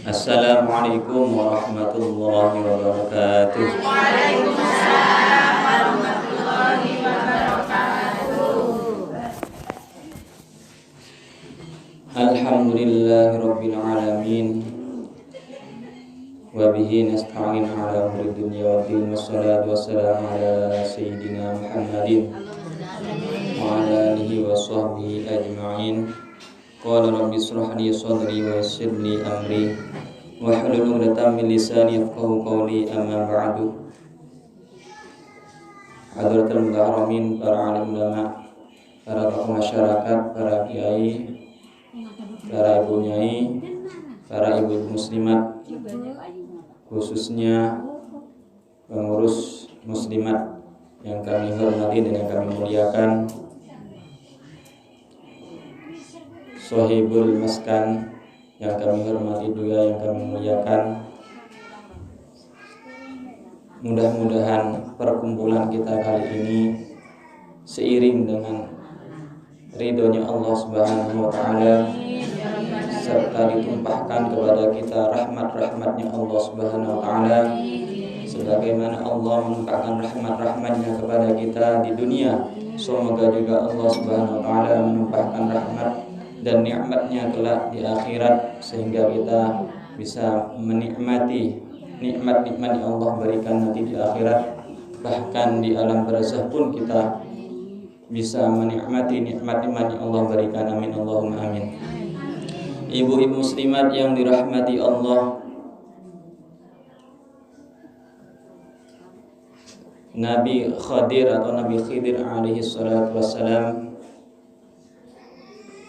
Assalamualaikum warahmatullahi wabarakatuh. Waalaikumsalam warahmatullahi wabarakatuh. Alhamdulillahirabbil alamin. Wa bihi nasta'in ala umuri dunya waddin, wassalatu wassalamu ala sayyidina Muhammadin wa ala alihi wa sahbihi ajma'in. Qala rabbi ishrah li sadri wa yassir li amri wahlul 'uqdatam min lisani yafqahu qawli, amma ba'du. Hadratul mukarramin, para alim ulama, para tokoh masyarakat, para kiai, para ibu nyai, para ibu muslimat, khususnya pengurus muslimat yang kami hormati dan yang kami muliakan, Sohibul Maskan yang kami hormati juga, yang kami muliakan. Mudah-mudahan perkumpulan kita kali ini seiring dengan ridhonya Allah Subhanahu wa Ta'ala, serta ditumpahkan kepada kita rahmat-rahmatnya Allah Subhanahu wa Ta'ala, sebagaimana Allah menumpahkan rahmat-rahmatnya kepada kita di dunia. Semoga juga Allah Subhanahu wa Ta'ala menumpahkan rahmat dan nikmatnya kelak di akhirat, sehingga kita bisa menikmati nikmat-nikmat yang Allah berikan nanti di akhirat. Bahkan di alam barzakh pun kita bisa menikmati nikmat-nikmat yang Allah berikan. Amin Allahumma amin. Ibu-ibu muslimat yang dirahmati Allah, Nabi Khadir atau Nabi Khidir alaihi salatu wassalam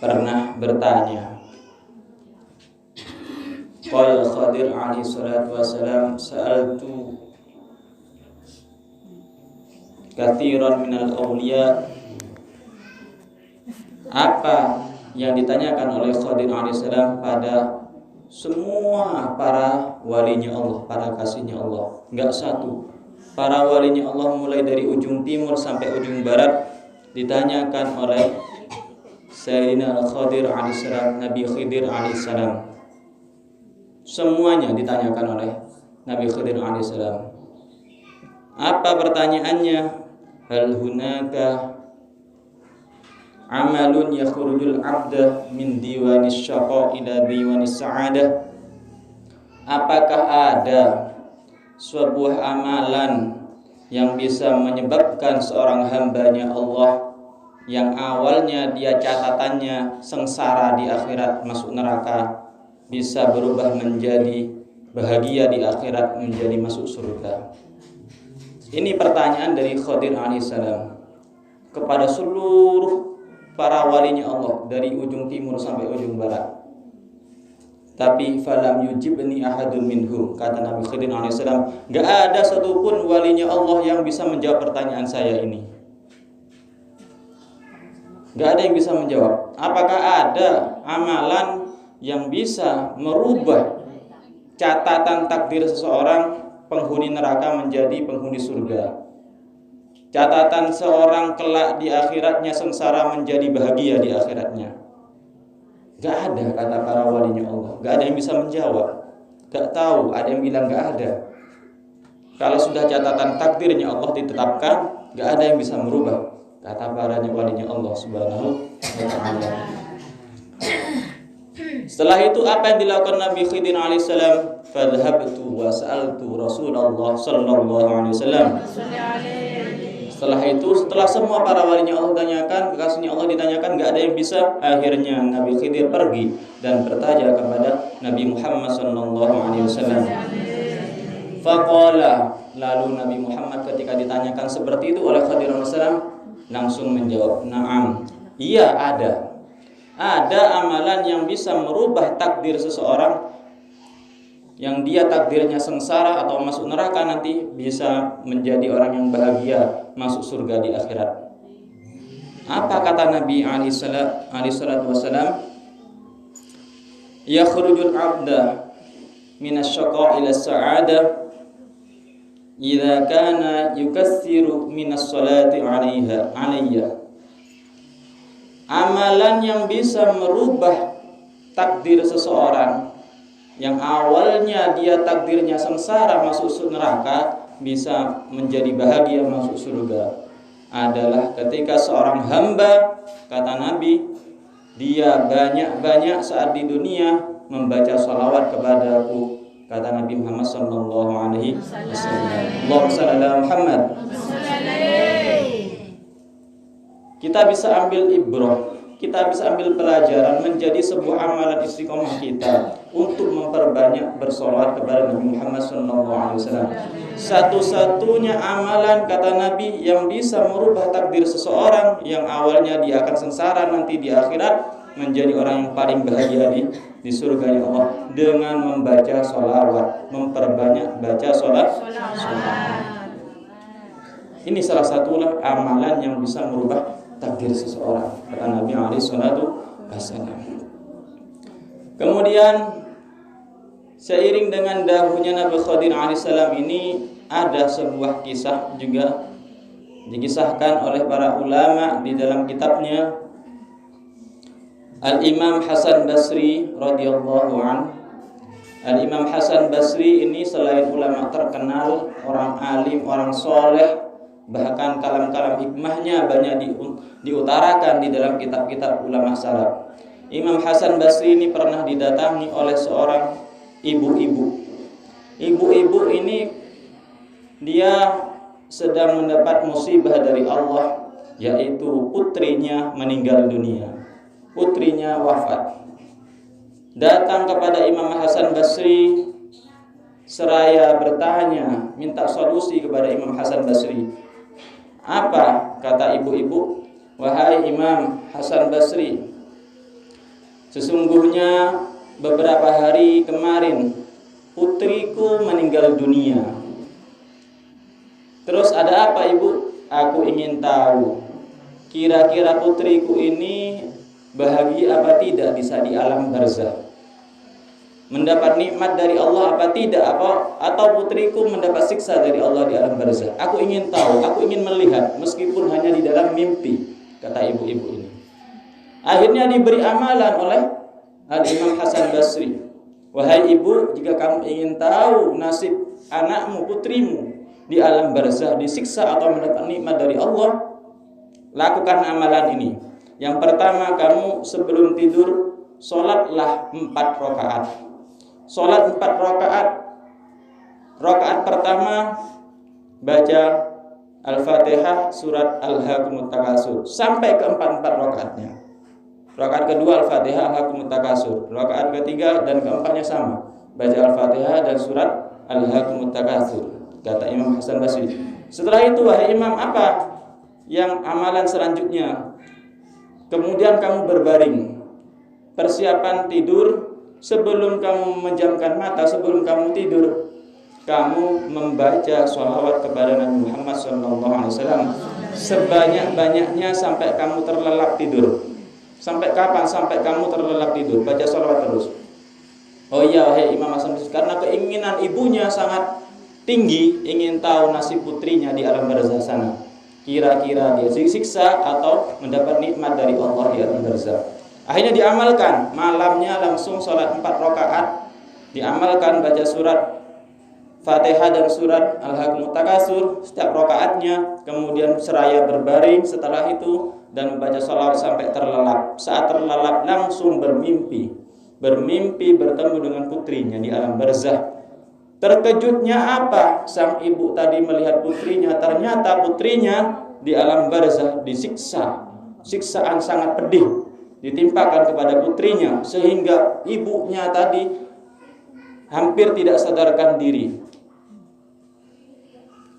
pernah bertanya. Qala Khadir alaihi salatu wassalam, sa'altu katsiran minal awliya. Apa yang ditanyakan oleh Khadir alaihi salam pada semua para walinya Allah, para kasihnya Allah, enggak satu. Para walinya Allah mulai dari ujung timur sampai ujung barat ditanyakan oleh Sayyidina Al-Khadir alaihissalam, Nabi Khidir alaihissalam. Semuanya ditanyakan oleh Nabi Khidir alaihissalam. Apa pertanyaannya? Hal hunaka amalun yakhrujul abda min diwanis syaqa ila diwanis sa'adah. Apakah ada sebuah amalan yang bisa menyebabkan seorang hambanya Allah yang awalnya dia catatannya sengsara di akhirat, masuk neraka, bisa berubah menjadi bahagia di akhirat, menjadi masuk surga? Ini pertanyaan dari Khadir alaihissalam kepada seluruh para walinya Allah dari ujung timur sampai ujung barat. Tapi falam yujibni ahadun minhum, kata Nabi Khidir alaihissalam, gak ada satupun walinya Allah yang bisa menjawab pertanyaan saya ini. Gak ada yang bisa menjawab. Apakah ada amalan yang bisa merubah catatan takdir seseorang penghuni neraka menjadi penghuni surga? Catatan seorang kelak di akhiratnya sengsara menjadi bahagia di akhiratnya? Gak ada, kata para walinya Allah. Gak ada yang bisa menjawab. Gak tahu, ada yang bilang gak ada. Kalau sudah catatan takdirnya Allah ditetapkan, gak ada yang bisa merubah, kata para walinya Allah Subhanahu wa Ta'ala. Setelah itu apa yang dilakukan Nabi Khidir alaihissalam? Fadhhabtu wa sa'altu Rasulullah sallallahu alaihi wasallam. Setelah itu, setelah semua para walinya Allah tanyakan, kekasihnya Allah ditanyakan, gak ada yang bisa. Akhirnya Nabi Khidir pergi dan bertanya kepada Nabi Muhammad sallallahu alaihi wasallam. Faqala, lalu Nabi Muhammad ketika ditanyakan seperti itu oleh Khidir alaihi salam langsung menjawab, na'am, iya ada. Ada amalan yang bisa merubah takdir seseorang yang dia takdirnya sengsara atau masuk neraka, nanti bisa menjadi orang yang bahagia, masuk surga di akhirat. Apa kata Nabi alaihi salatu wassalam? Yakhrujul abda minasyaqa ila sa'adah idza kana yukassiru minas salati alayya. Amalan yang bisa merubah takdir seseorang yang awalnya dia takdirnya sengsara masuk neraka bisa menjadi bahagia masuk surga adalah ketika seorang hamba, kata Nabi, dia banyak-banyak saat di dunia membaca salawat kepadaku, kata Nabi Muhammad sallallahu alaihi wasallam. Allahumma shalli ala Muhammad. Kita bisa ambil ibrah, kita bisa ambil pelajaran menjadi sebuah amalan istiqomah kita untuk memperbanyak bersolawat kepada Nabi Muhammad SAW. Satu-satunya amalan, kata Nabi, yang bisa merubah takdir seseorang yang awalnya dia akan sengsara nanti di akhirat menjadi orang yang paling bahagia di surganya Allah dengan membaca solawat, memperbanyak baca solawat. Ini salah satu amalan yang bisa merubah takdir seseorang, kata Nabi alaihi salatu wasallam. Kemudian seiring dengan dahulunya Nabi Khidir alaihissalam ini ada sebuah kisah juga dikisahkan oleh para ulama di dalam kitabnya Al-Imam Hasan Basri radhiyallahu anhu. Al-Imam Hasan Basri ini selain ulama terkenal, orang alim, orang soleh, bahkan kalam-kalam hikmahnya banyak diutarakan di dalam kitab-kitab ulama salaf. Imam Hasan Basri ini pernah didatangi oleh seorang ibu-ibu. Ibu-ibu ini dia sedang mendapat musibah dari Allah, yaitu putrinya meninggal dunia. Putrinya wafat. Datang kepada Imam Hasan Basri seraya bertanya, minta solusi kepada Imam Hasan Basri. Apa kata ibu-ibu? Wahai Imam Hasan Basri, sesungguhnya beberapa hari kemarin putriku meninggal dunia. Terus ada apa ibu? Aku ingin tahu kira-kira putriku ini bahagia apa tidak bisa di alam barzakh, mendapat nikmat dari Allah apa tidak, atau putriku mendapat siksa dari Allah di alam barzakh. Aku ingin tahu, aku ingin melihat meskipun hanya di dalam mimpi, kata ibu-ibu ini. Akhirnya diberi amalan oleh Al-Imam Hasan Basri. Wahai ibu, jika kamu ingin tahu nasib anakmu, putrimu di alam barzakh, disiksa atau mendapat nikmat dari Allah, lakukan amalan ini. Yang pertama, kamu sebelum tidur sholatlah 4 rakaat. Sholat 4 rakaat. Rakaat pertama baca Al-Fatihah, surat Al-Hakumut Takasur sampai ke 4 rakaatnya. Rakaat kedua Al-Fatihah, Al-Hakumut Takasur. Rakaat ketiga dan keempatnya sama, baca Al-Fatihah dan surat Al-Hakumut Takasur, kata Imam Hasan Basri. Setelah itu, wahai Imam, apa yang amalan selanjutnya? Kemudian kamu berbaring, persiapan tidur. Sebelum kamu memejamkan mata, sebelum kamu tidur, kamu membaca sholawat kepada Nabi Muhammad SAW sebanyak-banyaknya sampai kamu terlelap tidur. Sampai kapan? Sampai kamu terlelap tidur, baca sholawat terus. Oh iya, wahai Imam Hasan, karena keinginan ibunya sangat tinggi, ingin tahu nasib putrinya di alam barzakh sana. Kira-kira dia disiksa atau mendapat nikmat dari Allah di alam barzakh. Akhirnya diamalkan, malamnya langsung sholat 4 rakaat, diamalkan baca surat Fatihah dan surat Al-Hakumut Takasur setiap rakaatnya, kemudian seraya berbaring setelah itu dan membaca sholawat sampai terlelap. Saat terlelap langsung bermimpi bertemu dengan putrinya di alam barzakh. Terkejutnya apa? Sang ibu tadi melihat putrinya, ternyata putrinya di alam barzakh disiksa, siksaan sangat pedih ditimpakan kepada putrinya, sehingga ibunya tadi hampir tidak sadarkan diri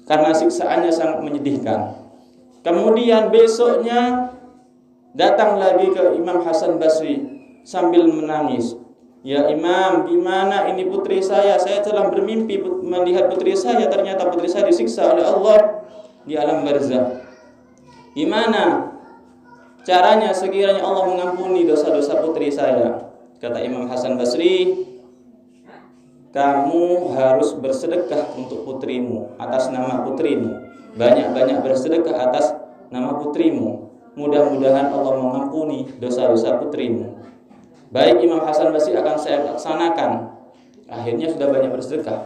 karena siksaannya sangat menyedihkan. Kemudian besoknya datang lagi ke Imam Hasan Basri sambil menangis. Ya Imam, gimana ini putri saya? Saya telah bermimpi melihat putri saya, ternyata putri saya disiksa oleh Allah di alam barzakh. Gimana caranya sekiranya Allah mengampuni dosa-dosa putri saya? Kata Imam Hasan Basri, kamu harus bersedekah untuk putrimu, atas nama putrimu. Banyak-banyak bersedekah atas nama putrimu. Mudah-mudahan Allah mengampuni dosa-dosa putrimu. Baik Imam Hasan Basri, akan saya laksanakan. Akhirnya sudah banyak bersedekah.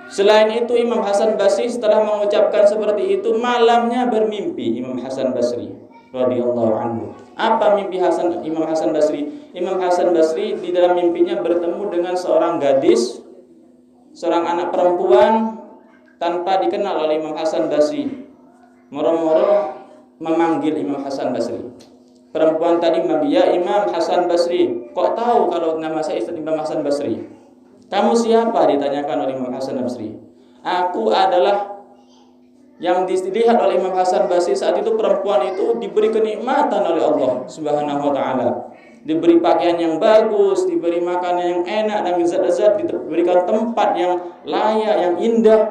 Selain itu Imam Hasan Basri setelah mengucapkan seperti itu, malamnya bermimpi Imam Hasan Basri radhiyallahu anhu. Apa mimpi Imam Hasan Basri? Imam Hasan Basri di dalam mimpinya bertemu dengan seorang gadis, seorang anak perempuan tanpa dikenal oleh Imam Hasan Basri. Moro-moro memanggil Imam Hasan Basri. Perempuan tadi memanggil, "Ya Imam Hasan Basri, kok tahu kalau nama saya Imam Hasan Basri?" "Kamu siapa?" ditanyakan oleh Imam Hasan Basri. "Aku adalah yang dilihat oleh Imam Hasan Basri saat itu perempuan itu diberi kenikmatan oleh Allah Subhanahu wa taala. Diberi pakaian yang bagus, diberi makanan yang enak dan lezat-lezat, diberikan tempat yang layak, yang indah,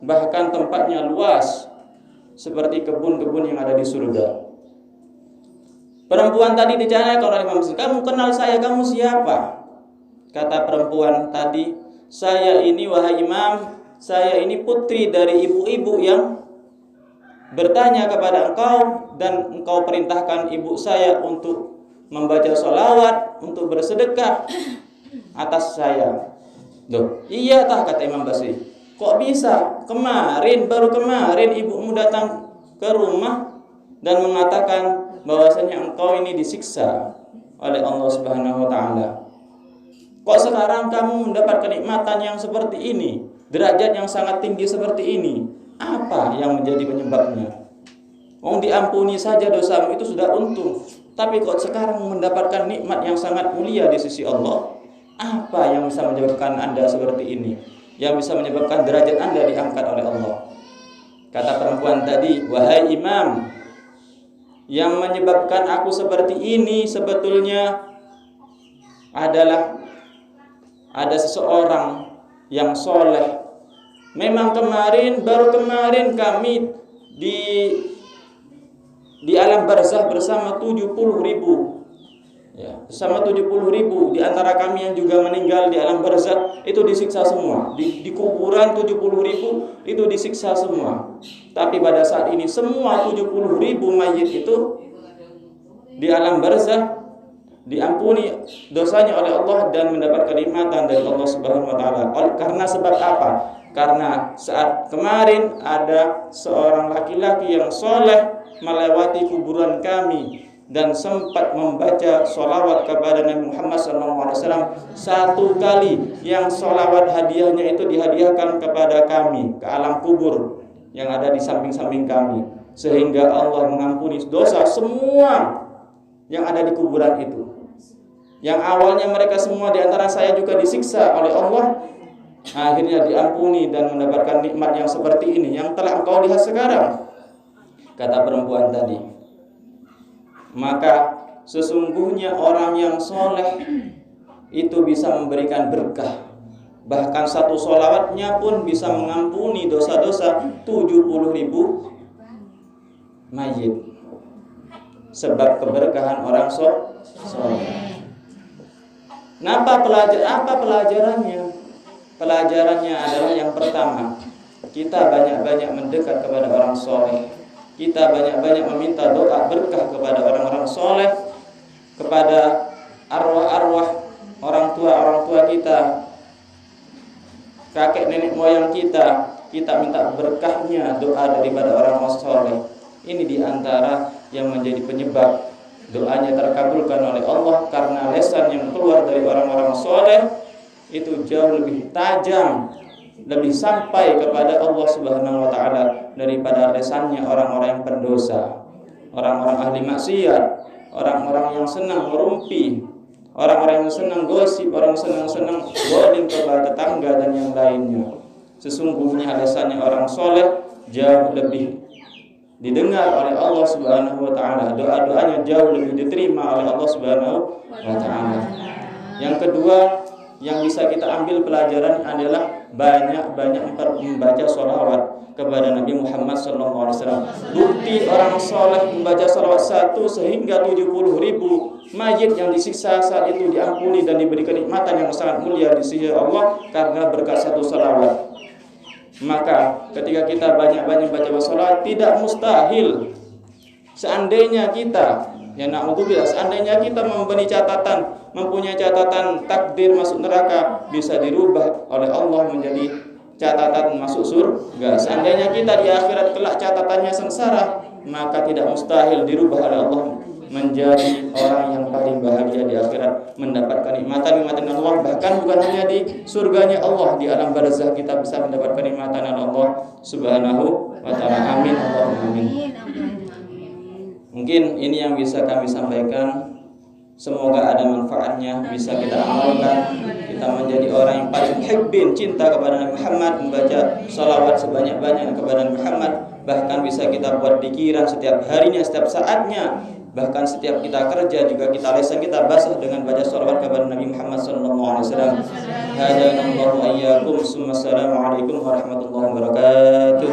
bahkan tempatnya luas seperti kebun-kebun yang ada di surga." Perempuan tadi ditanyakan oleh Imam Basri, "Kamu kenal saya, kamu siapa?" Kata perempuan tadi, "Saya ini wahai Imam, saya ini putri dari ibu-ibu yang bertanya kepada engkau dan engkau perintahkan ibu saya untuk membaca sholawat, untuk bersedekah atas saya." "Loh, iya tah," kata Imam Basri. "Kok bisa? Baru kemarin ibumu datang ke rumah dan mengatakan bahwasanya engkau ini disiksa oleh Allah Subhanahu wa taala. Kok sekarang kamu mendapat kenikmatan yang seperti ini, derajat yang sangat tinggi seperti ini? Apa yang menjadi penyebabnya? Diampuni saja dosamu itu sudah untung, tapi kok sekarang mendapatkan nikmat yang sangat mulia di sisi Allah? Apa yang bisa menyebabkan Anda seperti ini? Yang bisa menyebabkan derajat Anda diangkat oleh Allah?" Kata perempuan tadi, "Wahai Imam, yang menyebabkan aku seperti ini sebetulnya adalah ada seseorang yang soleh. Memang baru kemarin kami di alam barzah bersama 70.000, ya, bersama 70.000 di antara kami yang juga meninggal di alam barzah itu disiksa semua. Di kuburan 70.000 itu disiksa semua. Tapi pada saat ini semua 70.000 mayit itu di alam barzah diampuni dosanya oleh Allah dan mendapat kenikmatan dari Allah Subhanahu wa taala. Karena sebab apa? Karena saat kemarin ada seorang laki-laki yang soleh melewati kuburan kami dan sempat membaca sholawat kepada Nabi Muhammad SAW 1 kali, yang sholawat hadiahnya itu dihadiahkan kepada kami ke alam kubur yang ada di samping-samping kami, sehingga Allah mengampuni dosa semua yang ada di kuburan itu. Yang awalnya mereka semua di antara saya juga disiksa oleh Allah, akhirnya diampuni dan mendapatkan nikmat yang seperti ini yang telah engkau lihat sekarang." Kata perempuan tadi, "Maka sesungguhnya orang yang soleh itu bisa memberikan berkah. Bahkan satu sholawatnya pun bisa mengampuni dosa-dosa 70.000 mayit. Sebab keberkahan orang soleh." Apa pelajarannya? Pelajarannya adalah yang pertama, kita banyak-banyak mendekat kepada orang soleh. Kita banyak-banyak meminta doa berkah kepada orang-orang soleh, kepada arwah-arwah orang tua kita, kakek nenek moyang kita. Kita minta berkahnya doa daripada orang soleh. Ini diantara yang menjadi penyebab doanya terkabulkan oleh Allah, karena lesan yang keluar dari orang-orang soleh itu jauh lebih tajam, lebih sampai kepada Allah Subhanahu wa taala daripada lesannya orang-orang yang pendosa, orang-orang ahli maksiat, orang-orang yang senang merumpi, orang-orang yang senang gosip, orang yang senang goling kepada tetangga dan yang lainnya. Sesungguhnya lesannya orang soleh jauh lebih didengar oleh Allah Subhanahu wa taala, doa-doanya jauh lebih diterima oleh Allah Subhanahu wa taala. Yang kedua yang bisa kita ambil pelajaran adalah banyak-banyak membaca sholawat kepada Nabi Muhammad SAW. Bukti orang soleh membaca sholawat 1 sehingga 70.000 mayit yang disiksa saat itu diampuni dan diberi kenikmatan yang sangat mulia di sisi Allah karena berkat satu sholawat. Maka ketika kita banyak-banyak baca sholawat, tidak mustahil seandainya kita Ya na'udzubillah, seandainya kita mempunyai catatan takdir masuk neraka, bisa dirubah oleh Allah menjadi catatan masuk surga. Seandainya kita di akhirat kelak catatannya sengsara, maka tidak mustahil dirubah oleh Allah menjadi orang yang paling bahagia di akhirat, mendapatkan nikmatan Allah. Bahkan bukan hanya di surganya Allah, di alam barzakh kita bisa mendapatkan nikmatan Allah Subhanahu wa ta'ala. Amin, Allahumma amin. Mungkin ini yang bisa kami sampaikan. Semoga ada manfaatnya, bisa kita amalkan, kita menjadi orang yang paling hibbin, cinta kepada Nabi Muhammad, membaca salawat sebanyak-banyaknya kepada Nabi Muhammad. Bahkan bisa kita buat pikiran setiap harinya, setiap saatnya. Bahkan setiap kita kerja juga kita lisan kita basah dengan baca salawat kepada Nabi Muhammad sallallahu alaihi wasallam. Hadanallahu ayyakum. Assalamualaikum warahmatullahi wabarakatuh.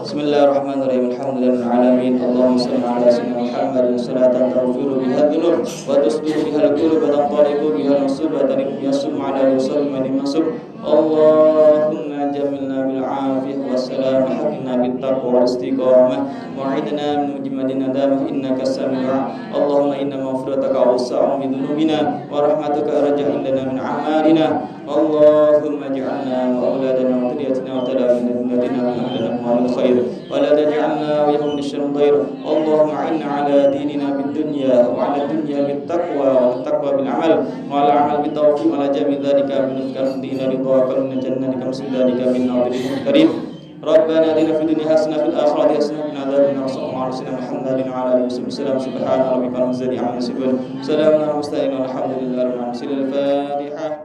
Bismillahirrahmanirrahim. Alhamdulillahil alamin. Allahumma shalli ala sayyidina Muhammadin salatan taghfiru biha dzunub wa tusbihu biha al-qulub wa tanqalibu biha al-nusub wa tariqu yasum ala yusallim man masub. Allahumma jamilna bil afiyah wassalam, hakina bit taqwa wal istiqamah, wa'idna min mujmadin nadamah innaka sami'u. Allahumma inna maghfirataka awsa'u min dhunubina wa rahmatuka arja indana min a'malina. Allahumma ij'alna wa auladana wa dhurriyyatina wa tabi'ina min ahlina wa khair wa la taj'alna wa yahum syarrul dhair. Allahumma 'inna 'ala dinina bid dunya wa 'ala dunya bit taqwa wa taqwa bil 'amal wa 'ala 'amal bit tawfiq wa la jami' dzalika min dina ridha wa min jannatika musdalika min nadhiril karim. Rabbana atina fid dunya hasanah wa fil akhirati hasanah wa qina adzabannar. Sallallahu alaihi Muhammadin wa ala alihi wasallam. Subhana rabbika rabbil izzati amma yasifun. Salamun alal mursalin walhamdulillahi rabbil alamin. Al-Fatihah.